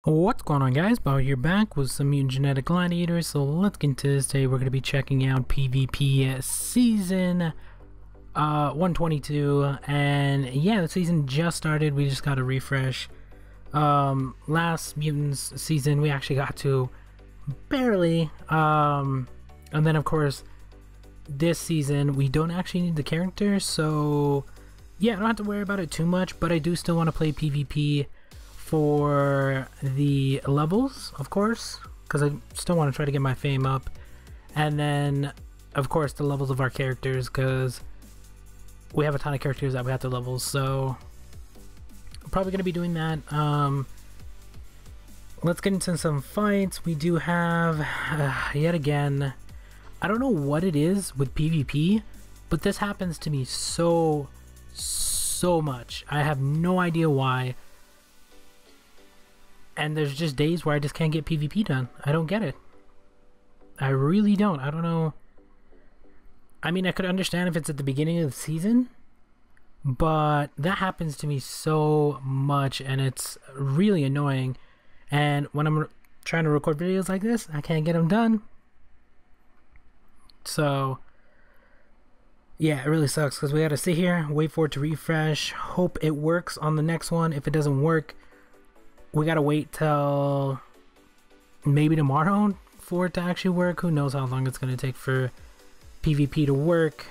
What's going on, guys? Bo here, back with some Mutant Genetic Gladiators. So let's get into this. Today we're going to be checking out PvP season 122, and yeah, the season just started. We just got a refresh. Last Mutants season we actually got to barely, and then of course this season we don't actually need the characters, so yeah, I don't have to worry about it too much, but I do still want to play PvP for the levels, of course, because I still want to try to get my fame up, and then of course the levels of our characters, because we have a ton of characters that we have to level, so I'm probably going to be doing that. Let's get into some fights. We do have yet again, I don't know what it is with PvP, but this happens to me so much. I have no idea why. And there's just days where I just can't get PvP done. I don't get it. I really don't. I don't know. I mean, I could understand if it's at the beginning of the season, but that happens to me so much, and it's really annoying. And when I'm trying to record videos like this, I can't get them done. So yeah, it really sucks, because we gotta sit here, wait for it to refresh, hope it works on the next one. If it doesn't work, we gotta wait till maybe tomorrow for it to actually work. Who knows how long it's gonna take for PvP to work.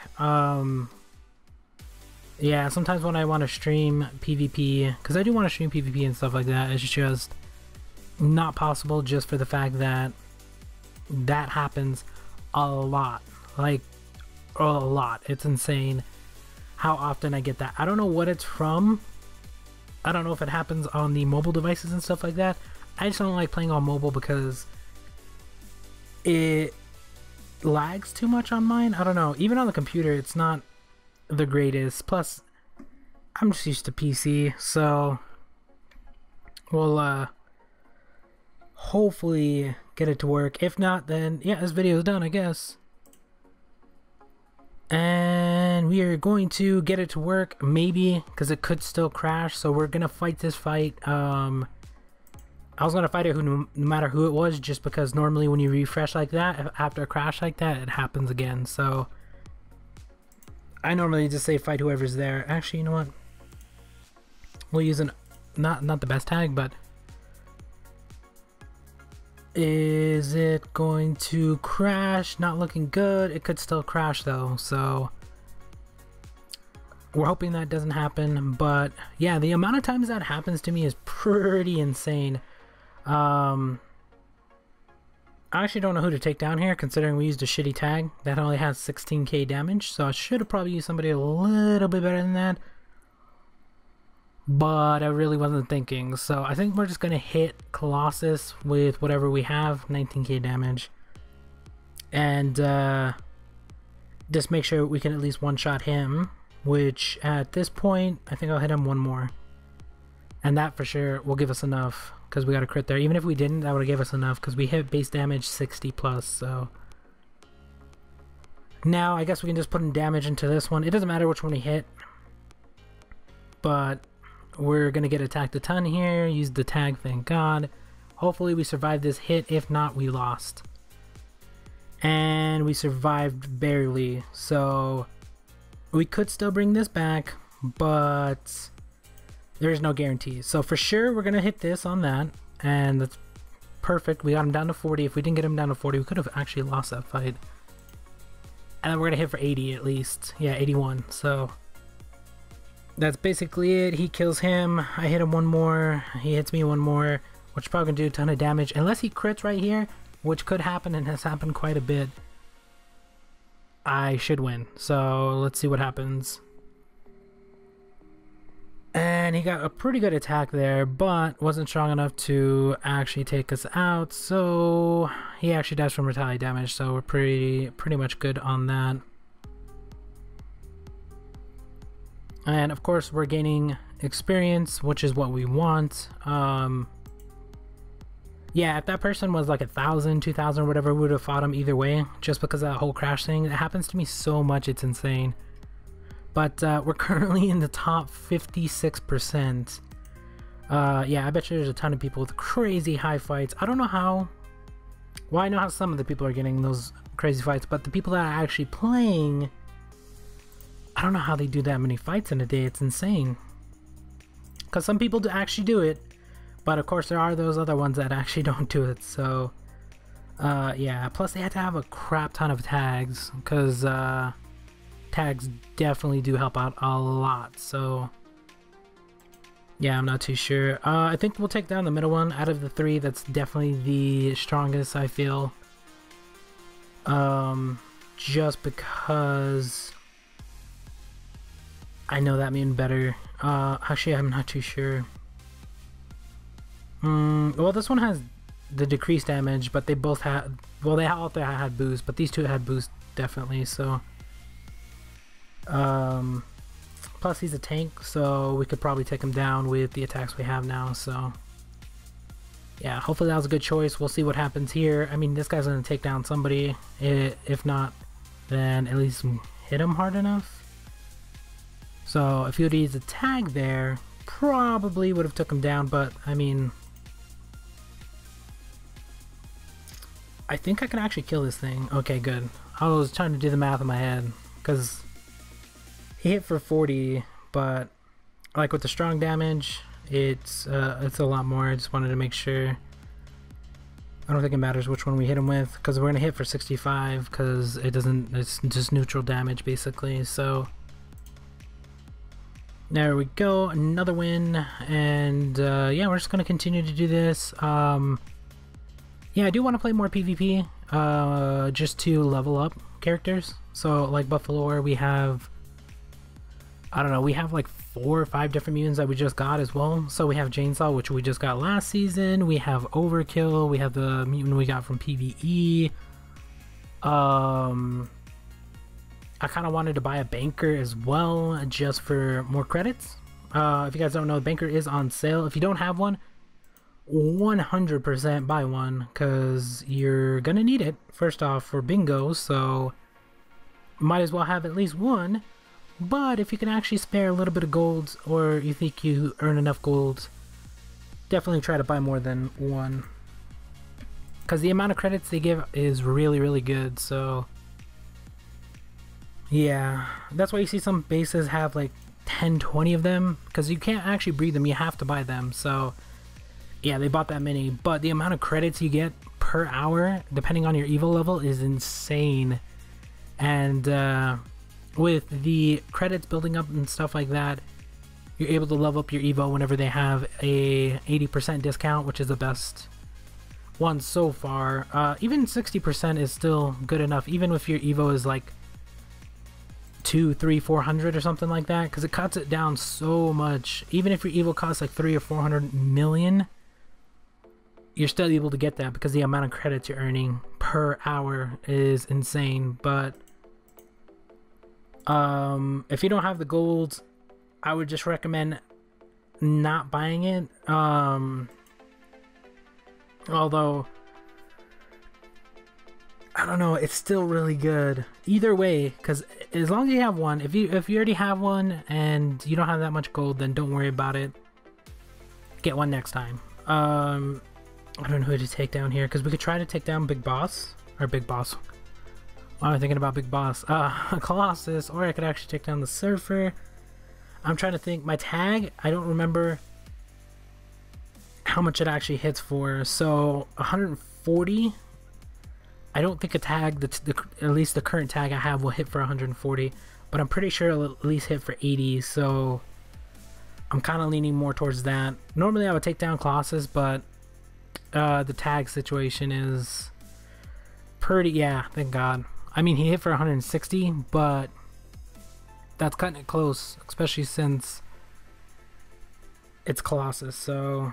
Yeah, sometimes when I want to stream PvP, because I do want to stream PvP and stuff like that, it's just not possible, just for the fact that that happens a lot. Like, a lot. It's insane how often I get that. I don't know what it's from. I don't know if it happens on the mobile devices and stuff like that. I just don't like playing on mobile because it lags too much on mine. I don't know. Even on the computer, it's not the greatest. Plus, I'm just used to PC, so we'll hopefully get it to work. If not, then yeah, this video is done, I guess. And we are going to get it to work, maybe, because it could still crash. So we're gonna fight this fight. I was gonna fight it no matter who it was, just because normally when you refresh like that, after a crash like that, it happens again. So I normally just say fight whoever's there. Actually, you know what? We'll use an not the best tag, but is it going to crash? Not looking good. It could still crash though, so we're hoping that doesn't happen. But yeah, the amount of times that happens to me is pretty insane. I actually don't know who to take down here, considering we used a shitty tag that only has 16k damage, so I should have probably used somebody a little bit better than that, but I really wasn't thinking. So I think we're just gonna hit Colossus with whatever we have, 19k damage, and just make sure we can at least one-shot him, which at this point I think I'll hit him one more, and that for sure will give us enough, because we got a crit there. Even if we didn't, that would have gave us enough, because we hit base damage 60 plus. So now I guess we can just put in damage into this one. It doesn't matter which one we hit, but we're gonna get attacked a ton here. Use the tag, thank God. Hopefully we survived this hit. If not, we lost. And we survived barely, so we could still bring this back, but there's no guarantees. So for sure we're gonna hit this on that, and that's perfect. We got him down to 40. If we didn't get him down to 40, we could have actually lost that fight. And then we're gonna hit for 80 at least. Yeah, 81. So that's basically it. He kills him. I hit him one more. He hits me one more, which is probably gonna do a ton of damage, unless he crits right here, which could happen and has happened quite a bit. I should win. So let's see what happens. And he got a pretty good attack there, but wasn't strong enough to actually take us out. So he actually dies from retaliate damage. So we're pretty much good on that. And of course we're gaining experience, which is what we want. Yeah, if that person was like 1,000, 2,000, whatever, we would have fought him either way, just because of that whole crash thing. It happens to me so much, it's insane. But we're currently in the top 56%. Yeah, I bet you there's a ton of people with crazy high fights. I don't know how. Well, I know how some of the people are getting those crazy fights, but the people that are actually playing, I don't know how they do that many fights in a day. It's insane. Because some people do actually do it, but of course there are those other ones that actually don't do it. So, yeah. Plus they have to have a crap ton of tags, because tags definitely do help out a lot. So, yeah, I'm not too sure. I think we'll take down the middle one. Out of the three, that's definitely the strongest, I feel. Just because I know that mean better. Actually, I'm not too sure. Well, this one has the decreased damage, but they both had, well, they all three had boost, but these two had boost definitely. So, plus he's a tank, so we could probably take him down with the attacks we have now. So, yeah, hopefully that was a good choice. We'll see what happens here. I mean, this guy's gonna take down somebody. If not, then at least hit him hard enough. So if he would have used a tag there, probably would have took him down, but I mean, I think I can actually kill this thing. Okay, good. I was trying to do the math in my head, because he hit for 40, but like with the strong damage, it's a lot more. I just wanted to make sure. I don't think it matters which one we hit him with, because we're gonna hit for 65, because it's just neutral damage basically. So there we go, another win, and yeah, we're just gonna continue to do this. Yeah, I do want to play more PvP, just to level up characters. So like Buffalo, we have, I don't know, we have like 4 or 5 different mutants that we just got as well. So we have Chainsaw, which we just got last season. We have Overkill. We have the mutant we got from PvE. I kind of wanted to buy a banker as well, just for more credits. If you guys don't know, the banker is on sale. If you don't have one, 100% buy one, because you're gonna need it first off for bingo, so might as well have at least one. But if you can actually spare a little bit of gold, or you think you earn enough gold, definitely try to buy more than one, because the amount of credits they give is really good. So yeah, that's why you see some bases have like 10-20 of them, because you can't actually breed them, you have to buy them. So yeah, they bought that many, but the amount of credits you get per hour, depending on your Evo level, is insane. And with the credits building up and stuff like that, you're able to level up your Evo whenever they have a 80% discount, which is the best one so far. Even 60% is still good enough, even if your Evo is like 200, 300, 400 or something like that, because it cuts it down so much. Even if your Evo costs like 300 or 400 million, you're still able to get that, because the amount of credits you're earning per hour is insane. But if you don't have the gold, I would just recommend not buying it. Although I don't know, it's still really good either way, because as long as you have one, if you already have one and you don't have that much gold, then don't worry about it. Get one next time. I don't know who to take down here, because we could try to take down Big Boss, or Big Boss. Why am I thinking about Big Boss? Colossus, or I could actually take down the Surfer. I'm trying to think. My tag, I don't remember how much it actually hits for. So 140. I don't think a tag that's at least the current tag I have will hit for 140, but I'm pretty sure it'll at least hit for 80. So I'm kind of leaning more towards that. Normally I would take down Colossus, but the tag situation is pretty, yeah, thank God. I mean, he hit for 160, but that's cutting it close, especially since it's Colossus. So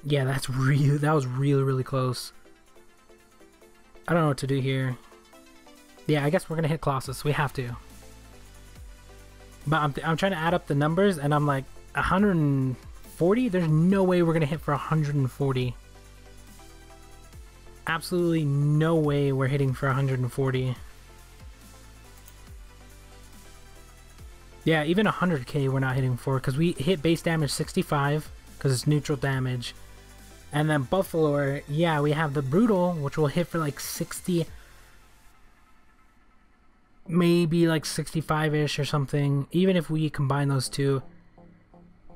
yeah, that was really close. I don't know what to do here. Yeah, I guess we're gonna hit Colossus. We have to. But I'm trying to add up the numbers, and I'm like, 140? There's no way we're gonna hit for 140. Absolutely no way we're hitting for 140. Yeah, even 100k we're not hitting for, because we hit base damage 65 because it's neutral damage. And then Buffalo, yeah, we have the Brutal, which will hit for like 60, maybe like 65-ish or something. Even if we combine those two,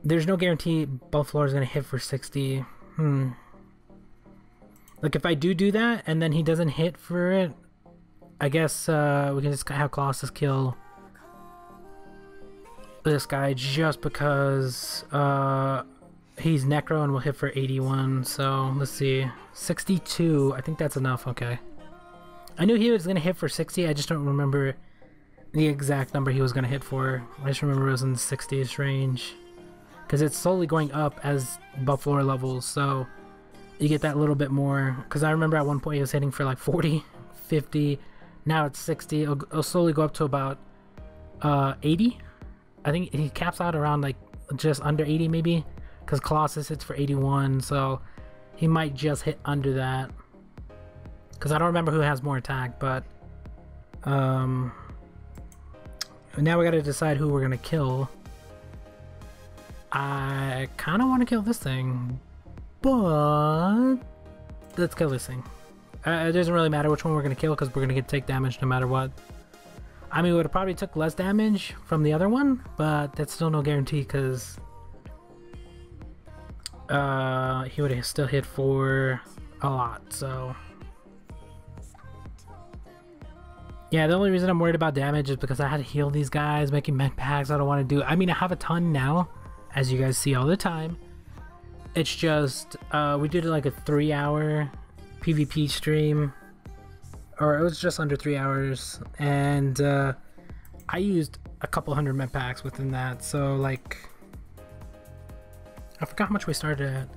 there's no guarantee Buffalo is going to hit for 60. Like if I do that and then he doesn't hit for it, I guess we can just have Colossus kill this guy just because he's Necro and will hit for 81. So let's see, 62. I think that's enough. Okay, I knew he was gonna hit for 60. I just don't remember the exact number he was gonna hit for. I just remember it was in the 60ish range because it's slowly going up as Buffalo levels. So you get that little bit more. Because I remember at one point he was hitting for like 40, 50. Now it's 60. It'll slowly go up to about 80. I think he caps out around like just under 80 maybe, because Colossus hits for 81, so he might just hit under that. Because I don't remember who has more attack, but now we gotta decide who we're gonna kill. I kind of want to kill this thing, but let's kill this thing. It doesn't really matter which one we're gonna kill because we're gonna take damage no matter what. I mean, we would have probably took less damage from the other one, but that's still no guarantee because he would have still hit for a lot. So yeah, the only reason I'm worried about damage is because I had to heal these guys, making med packs. I don't want to do. I mean, I have a ton now, as you guys see all the time. It's just we did like a 3-hour PvP stream. Or it was just under 3 hours, and I used a couple hundred med packs within that. So like, I forgot how much we started at.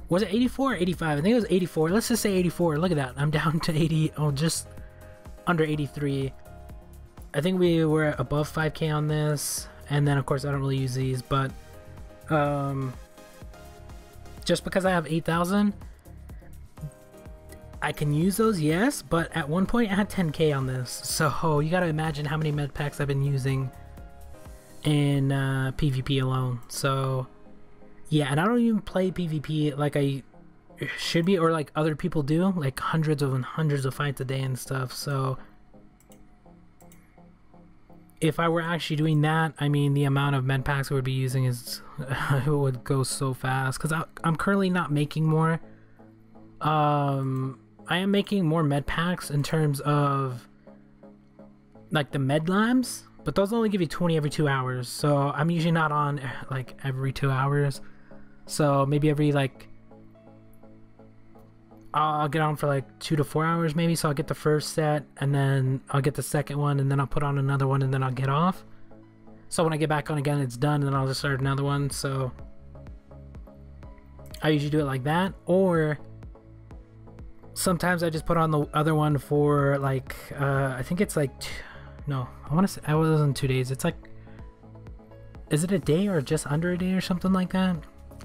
Was it 84 or 85? I think it was 84. Let's just say 84. Look at that. I'm down to 80. Oh, just under 83. I think we were above 5k on this, and then of course I don't really use these, but just because I have 8,000. I can use those, yes, but at one point I had 10k on this, so you gotta imagine how many med packs I've been using in PvP alone. So yeah, and I don't even play PvP like I should be, or like other people do, like hundreds of fights a day and stuff. So if I were actually doing that, I mean, the amount of med packs I would be using is it would go so fast, because I'm currently not making more. I am making more med packs in terms of like the med labs, but those only give you 20 every 2 hours. So I'm usually not on like every 2 hours. So maybe every like I'll get on for like 2 to 4 hours maybe. So I'll get the first set and then I'll get the second one and then I'll put on another one and then I'll get off. So when I get back on again, it's done and then I'll just start another one. So I usually do it like that, or sometimes I just put on the other one for like I think it's like no, I want to say I was in 2 days. It's like, is it a day or just under a day or something like that?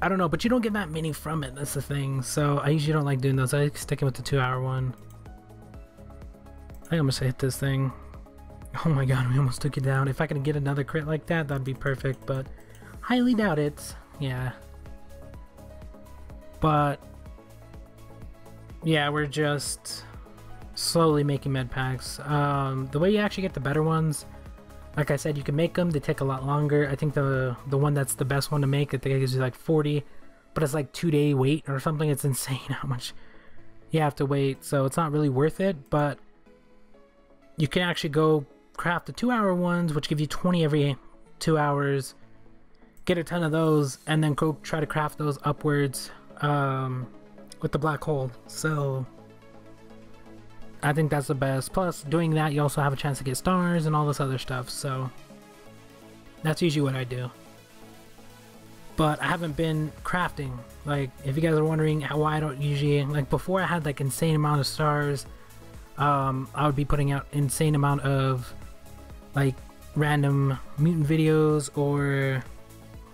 I don't know, but you don't get that many from it. That's the thing. So I usually don't like doing those. I like sticking with the 2-hour one. I think I'm gonna hit this thing. Oh my god, we almost took it down. If I can get another crit like that, that'd be perfect, but highly doubt it. Yeah, but yeah, we're just slowly making med packs. The way you actually get the better ones, like I said, you can make them. They take a lot longer. I think the one that's the best one to make, I think it gives you like 40, but it's like 2-day wait or something. It's insane how much you have to wait. So it's not really worth it, but you can actually go craft the 2-hour ones, which give you 20 every 2 hours. Get a ton of those, and then go try to craft those upwards. With the black hole. So I think that's the best. Plus doing that, you also have a chance to get stars and all this other stuff. So that's usually what I do. But I haven't been crafting. Like, if you guys are wondering why I don't usually, like before I had like insane amount of stars, I would be putting out insane amount of like random mutant videos, or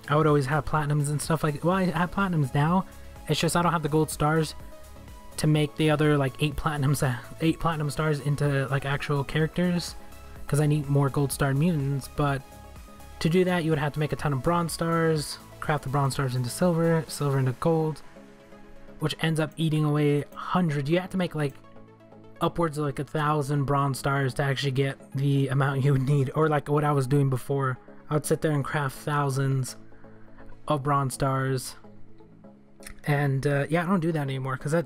I would always have platinums and stuff like. Well, I have platinums now. It's just I don't have the gold stars to make the other like 8 platinum stars into like actual characters, because I need more gold star mutants. But To do that, you would have to make a ton of bronze stars, craft the bronze stars into silver, silver into gold, which ends up eating away 100. You have to make like upwards of like 1,000 bronze stars to actually get the amount you would need, or like what I was doing before. I would sit there and craft thousands of bronze stars, and yeah, I don't do that anymore because that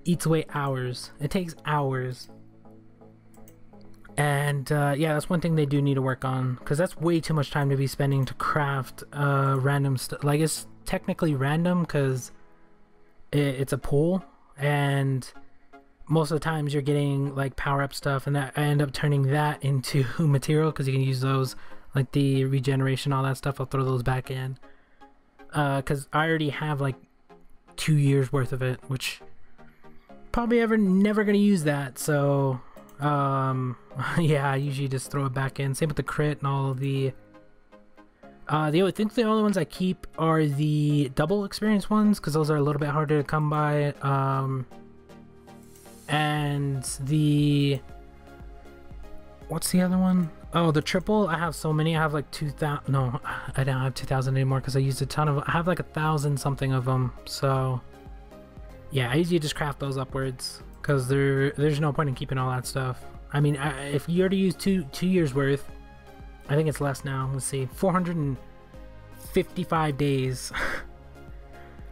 eats away hours. It takes hours. And yeah, that's one thing they do need to work on, because that's way too much time to be spending to craft random stuff. Like, it's technically random because it's a pool, and most of the times you're getting like power-up stuff, and that I end up turning that into material because you can use those, like the regeneration, all that stuff. I'll throw those back in because I already have like 2 years worth of it, which probably never gonna use that. So yeah, I usually just throw it back in. Same with the crit and all of the I think the only ones I keep are the double experience ones, because those are a little bit harder to come by. And the, what's the other one? Oh, the triple. I have so many. I have like 2,000. No, I don't have 2,000 anymore because I used a ton of. I have like 1,000 something of them. So yeah, I usually just craft those upwards because there's no point in keeping all that stuff. I mean, if you already use two years worth, I think it's less now. Let's see, 455 days.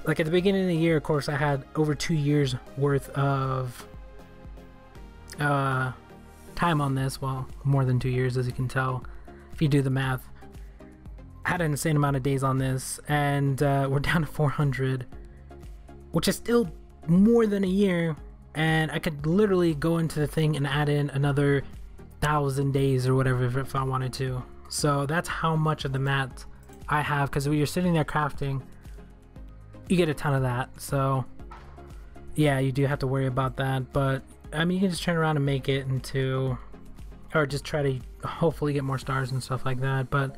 Like at the beginning of the year, of course, I had over 2 years worth of time on this. Well, more than 2 years, as you can tell if you do the math. I had an insane amount of days on this, and we're down to 400, which is still more than a year. And I could literally go into the thing and add in another 1,000 days or whatever if I wanted to. So that's how much of the mat I have, because when you're sitting there crafting, you get a ton of that. So yeah, you do have to worry about that. But I mean, you can just turn around and make it into, or just try to hopefully get more stars and stuff like that. But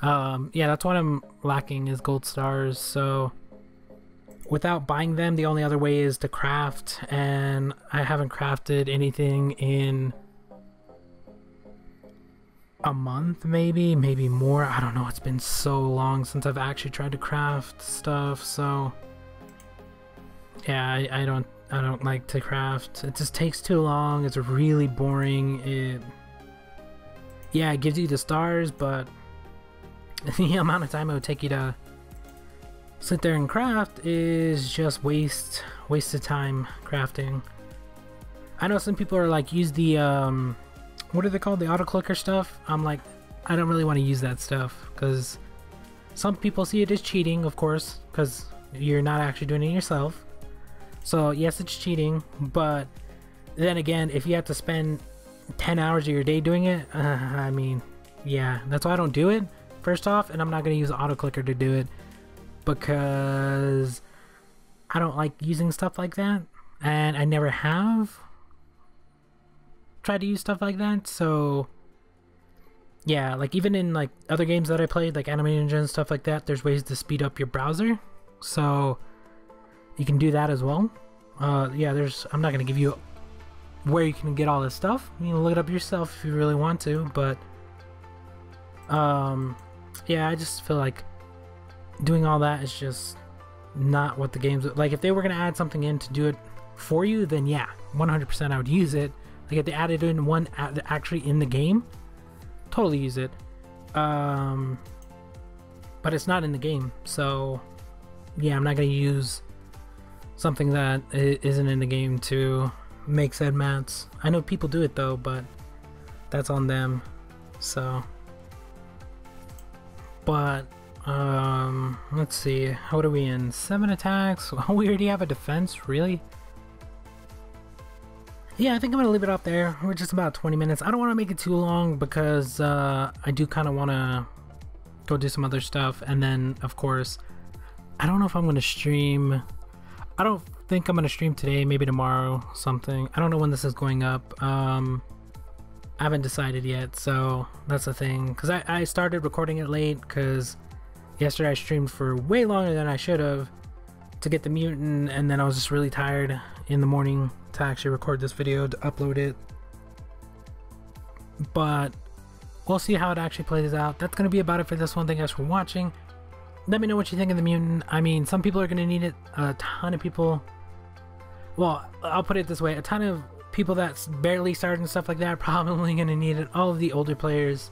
yeah, that's what I'm lacking, is gold stars. So without buying them, the only other way is to craft, and I haven't crafted anything in a month, maybe more. I don't know, it's been so long since I've actually tried to craft stuff. So yeah, I don't like to craft. It just takes too long. It's really boring. Yeah, it gives you the stars, but the amount of time it would take you to sit there and craft is just wasted time crafting. I know some people are like, use the what are they called, the auto clicker stuff. I'm like, I don't really want to use that stuff, because some people see it as cheating, of course, because you're not actually doing it yourself. So yes, it's cheating, but then again, if you have to spend 10 hours of your day doing it, I mean, yeah, that's why I don't do it, first off. And I'm not going to use the auto clicker to do it, because I don't like using stuff like that, and I never have tried to use stuff like that. So yeah, like even in like other games that I played, like Anime Ninja and stuff like that, there's ways to speed up your browser, so you can do that as well. Yeah, I'm not gonna give you where you can get all this stuff. You can look it up yourself if you really want to, but yeah, I just feel like doing all that is just not what the game's like. If they were gonna add something in to do it for you, then yeah, 100% I would use it. Like if they added in one actually in the game, totally use it. But it's not in the game, so yeah, I'm not gonna use something that isn't in the game to make said mats. I know people do it though, but that's on them. So, but let's see, what are we in? 7 attacks. We already have a defense, really? Yeah, I think I'm gonna leave it up there. We're just about 20 minutes. I don't want to make it too long because I do kind of want to go do some other stuff, and then of course I don't know if I'm gonna stream. I don't think I'm gonna stream today, maybe tomorrow, something. I don't know when this is going up. I haven't decided yet, so that's the thing, because I started recording it late because yesterday I streamed for way longer than I should have to get the mutant, and then I was just really tired in the morning to actually record this video to upload it. But we'll see how it actually plays out. That's going to be about it for this one. Thank you guys for watching. Let me know what you think of the mutant. I mean, some people are going to need it. A ton of people, well, I'll put it this way, a ton of people that's barely started and stuff like that are probably going to need it. All of the older players,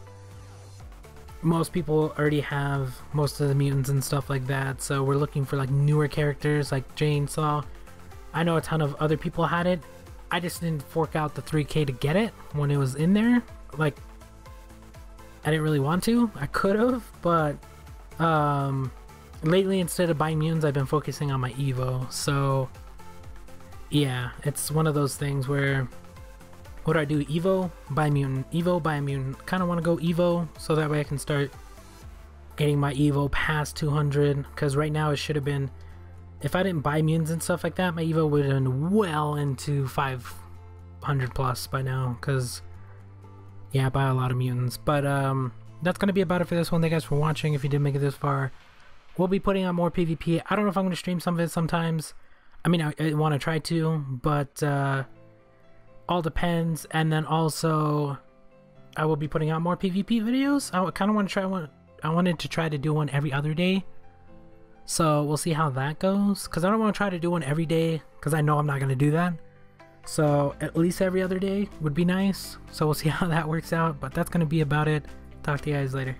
most people already have most of the mutants and stuff like that, so we're looking for like newer characters like Jane Saw. I know a ton of other people had it. I just didn't fork out the 3K to get it when it was in there. Like, I didn't really want to. I could have, but lately instead of buying mutants, I've been focusing on my Evo. So yeah, it's one of those things where, what do I do? Evo, buy mutant. Evo, buy a mutant. Kind of want to go Evo so that way I can start getting my Evo past 200, because right now it should have been, if I didn't buy mutants and stuff like that, my Evo would have been well into 500 plus by now, because yeah, I buy a lot of mutants. But that's going to be about it for this one. Thank you guys for watching. If you did make it this far, we'll be putting out more PvP. I don't know if I'm going to stream some of it sometimes. I mean, I want to try to, but all depends. And then also, I will be putting out more PvP videos. I kind of want to try one. I wanted to try to do one every other day. So we'll see how that goes. Because I don't want to try to do one every day, because I know I'm not going to do that. So at least every other day would be nice. So we'll see how that works out. But that's going to be about it. Talk to you guys later.